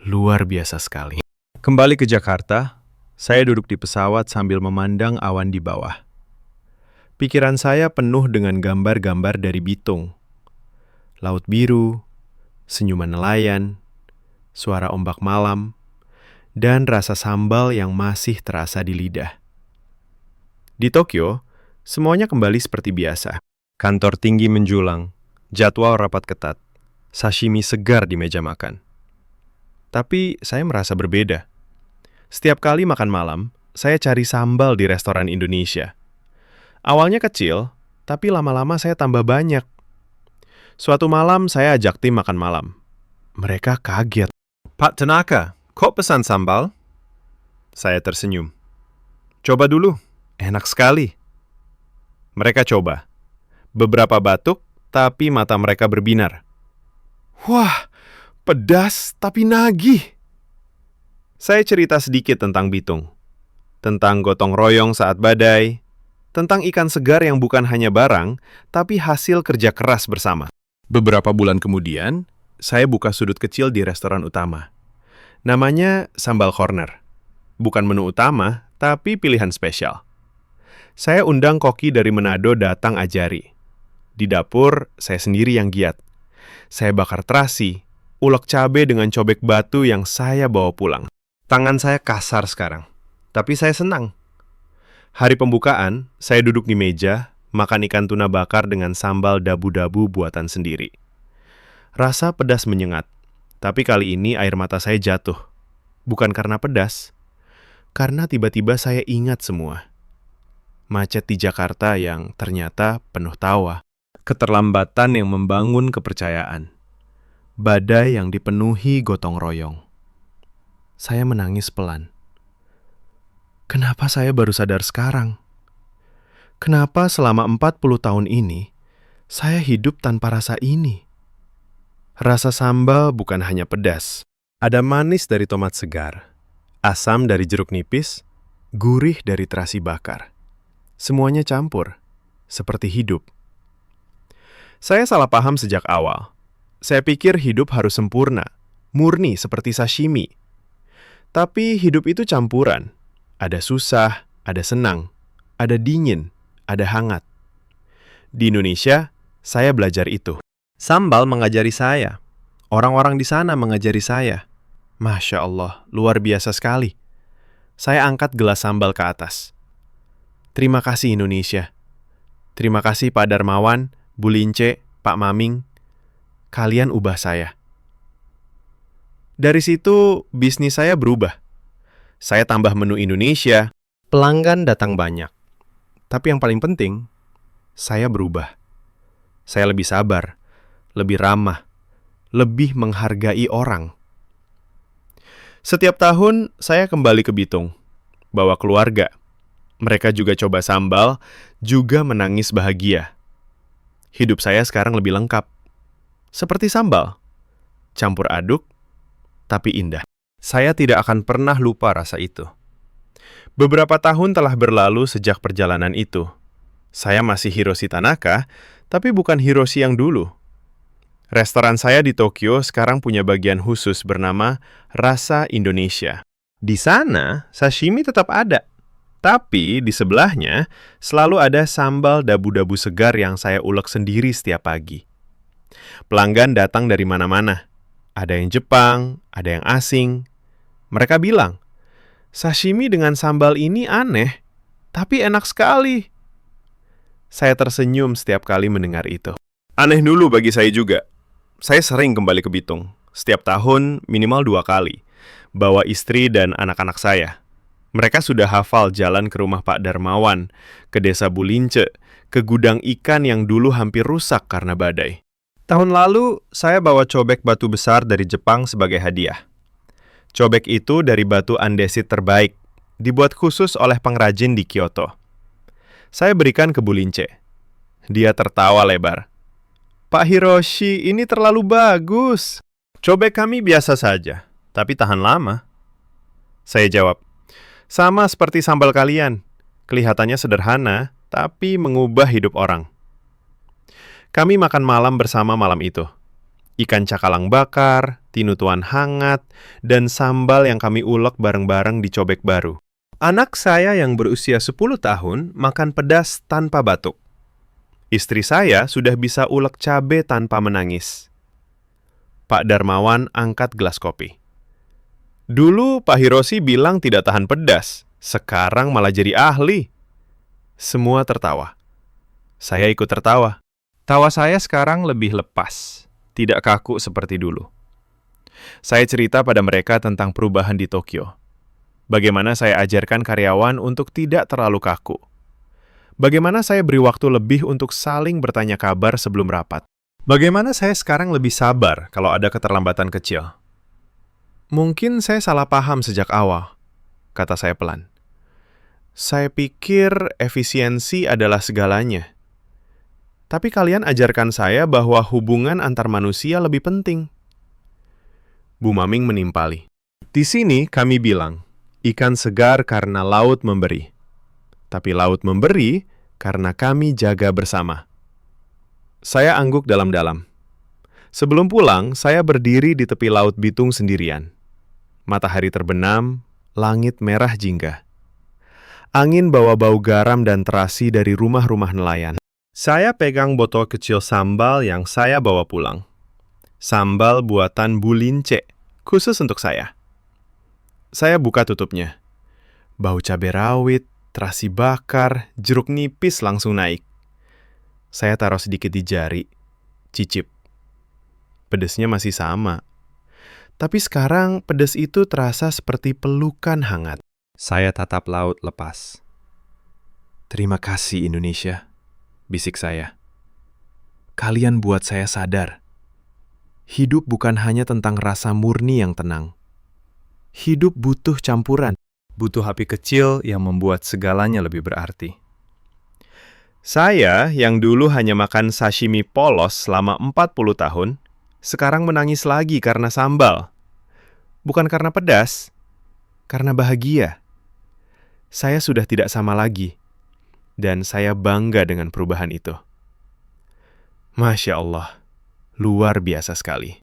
luar biasa sekali. Kembali ke Jakarta, saya duduk di pesawat sambil memandang awan di bawah. Pikiran saya penuh dengan gambar-gambar dari Bitung. Laut biru, senyuman nelayan, suara ombak malam, dan rasa sambal yang masih terasa di lidah. Di Tokyo, semuanya kembali seperti biasa. Kantor tinggi menjulang, jadwal rapat ketat, sashimi segar di meja makan. Tapi saya merasa berbeda. Setiap kali makan malam, saya cari sambal di restoran Indonesia. Awalnya kecil, tapi lama-lama saya tambah banyak. Suatu malam saya ajak tim makan malam. Mereka kaget. "Pak Tanaka, kok pesan sambal?" Saya tersenyum. "Coba dulu, enak sekali." Mereka coba. Beberapa batuk, tapi mata mereka berbinar. "Wah, pedas tapi nagih." Saya cerita sedikit tentang Bitung. Tentang gotong royong saat badai. Tentang ikan segar yang bukan hanya barang, tapi hasil kerja keras bersama. Beberapa bulan kemudian, saya buka sudut kecil di restoran utama. Namanya Sambal Corner. Bukan menu utama, tapi pilihan spesial. Saya undang koki dari Manado datang ajari. Di dapur, saya sendiri yang giat. Saya bakar terasi, ulek cabai dengan cobek batu yang saya bawa pulang. Tangan saya kasar sekarang, tapi saya senang. Hari pembukaan, saya duduk di meja, makan ikan tuna bakar dengan sambal dabu-dabu buatan sendiri. Rasa pedas menyengat, Tapi kali ini air mata saya jatuh. Bukan karena pedas, karena tiba-tiba saya ingat semua. Macet di Jakarta yang ternyata penuh tawa. Keterlambatan yang membangun kepercayaan. Badai yang dipenuhi gotong royong. Saya menangis pelan. Kenapa saya baru sadar sekarang? Kenapa selama 40 tahun ini, saya hidup tanpa rasa ini? Rasa sambal bukan hanya pedas. Ada manis dari tomat segar, asam dari jeruk nipis, gurih dari terasi bakar. Semuanya campur, seperti hidup. Saya salah paham sejak awal. Saya pikir hidup harus sempurna, murni seperti sashimi. Tapi hidup itu campuran. Ada susah, ada senang, ada dingin, ada hangat. Di Indonesia, saya belajar itu. Sambal mengajari saya. Orang-orang di sana mengajari saya. Masya Allah, luar biasa sekali. Saya angkat gelas sambal ke atas. Terima kasih Indonesia. Terima kasih Pak Darmawan, Bu Lince, Pak Maming. Kalian ubah saya. Dari situ, bisnis saya berubah. Saya tambah menu Indonesia, pelanggan datang banyak. Tapi yang paling penting, saya berubah. Saya lebih sabar, lebih ramah, lebih menghargai orang. Setiap tahun, saya kembali ke Bitung, bawa keluarga. Mereka juga coba sambal, juga menangis bahagia. Hidup saya sekarang lebih lengkap. Seperti sambal, campur aduk, tapi indah. Saya tidak akan pernah lupa rasa itu. Beberapa tahun telah berlalu sejak perjalanan itu. Saya masih Hiroshi Tanaka, tapi bukan Hiroshi yang dulu. Restoran saya di Tokyo sekarang punya bagian khusus bernama Rasa Indonesia. Di sana, sashimi tetap ada. Tapi di sebelahnya selalu ada sambal dabu-dabu segar yang saya ulek sendiri setiap pagi. Pelanggan datang dari mana-mana. Ada yang Jepang, ada yang asing. Mereka bilang, sashimi dengan sambal ini aneh, tapi enak sekali. Saya tersenyum setiap kali mendengar itu. Aneh dulu bagi saya juga. Saya sering kembali ke Bitung. Setiap tahun minimal 2 kali. Bawa istri dan anak-anak saya. Mereka sudah hafal jalan ke rumah Pak Darmawan, ke desa Bulince, ke gudang ikan yang dulu hampir rusak karena badai. Tahun lalu, saya bawa cobek batu besar dari Jepang sebagai hadiah. Cobek itu dari batu andesit terbaik, dibuat khusus oleh pengrajin di Kyoto. Saya berikan ke Bulince. Dia tertawa lebar. Pak Hiroshi, ini terlalu bagus. Cobek kami biasa saja, tapi tahan lama. Saya jawab, sama seperti sambal kalian. Kelihatannya sederhana, tapi mengubah hidup orang. Kami makan malam bersama malam itu. Ikan cakalang bakar, tinutuan hangat, dan sambal yang kami ulek bareng-bareng di cobek baru. Anak saya yang berusia 10 tahun makan pedas tanpa batuk. Istri saya sudah bisa ulek cabe tanpa menangis. Pak Darmawan angkat gelas kopi. Dulu Pak Hiroshi bilang tidak tahan pedas, sekarang malah jadi ahli. Semua tertawa. Saya ikut tertawa. Tawa saya sekarang lebih lepas, tidak kaku seperti dulu. Saya cerita pada mereka tentang perubahan di Tokyo. Bagaimana saya ajarkan karyawan untuk tidak terlalu kaku. Bagaimana saya beri waktu lebih untuk saling bertanya kabar sebelum rapat. Bagaimana saya sekarang lebih sabar kalau ada keterlambatan kecil. Mungkin saya salah paham sejak awal, kata saya pelan. Saya pikir efisiensi adalah segalanya. Tapi kalian ajarkan saya bahwa hubungan antar manusia lebih penting. Bu Maming menimpali. Di sini kami bilang, ikan segar karena laut memberi. Tapi laut memberi karena kami jaga bersama. Saya angguk dalam-dalam. Sebelum pulang, saya berdiri di tepi laut Bitung sendirian. Matahari terbenam, langit merah jingga. Angin bawa bau garam dan terasi dari rumah-rumah nelayan. Saya pegang botol kecil sambal yang saya bawa pulang. Sambal buatan Bu Lince, khusus untuk saya. Saya buka tutupnya. Bau cabai rawit, terasi bakar, jeruk nipis langsung naik. Saya taruh sedikit di jari, cicip. Pedesnya masih sama. Tapi sekarang pedas itu terasa seperti pelukan hangat. Saya tatap laut lepas. Terima kasih Indonesia, bisik saya. Kalian buat saya sadar. Hidup bukan hanya tentang rasa murni yang tenang. Hidup butuh campuran. Butuh api kecil yang membuat segalanya lebih berarti. Saya yang dulu hanya makan sashimi polos selama 40 tahun, sekarang menangis lagi karena sambal. Bukan karena pedas, karena bahagia. Saya sudah tidak sama lagi, dan saya bangga dengan perubahan itu. Masya Allah, luar biasa sekali.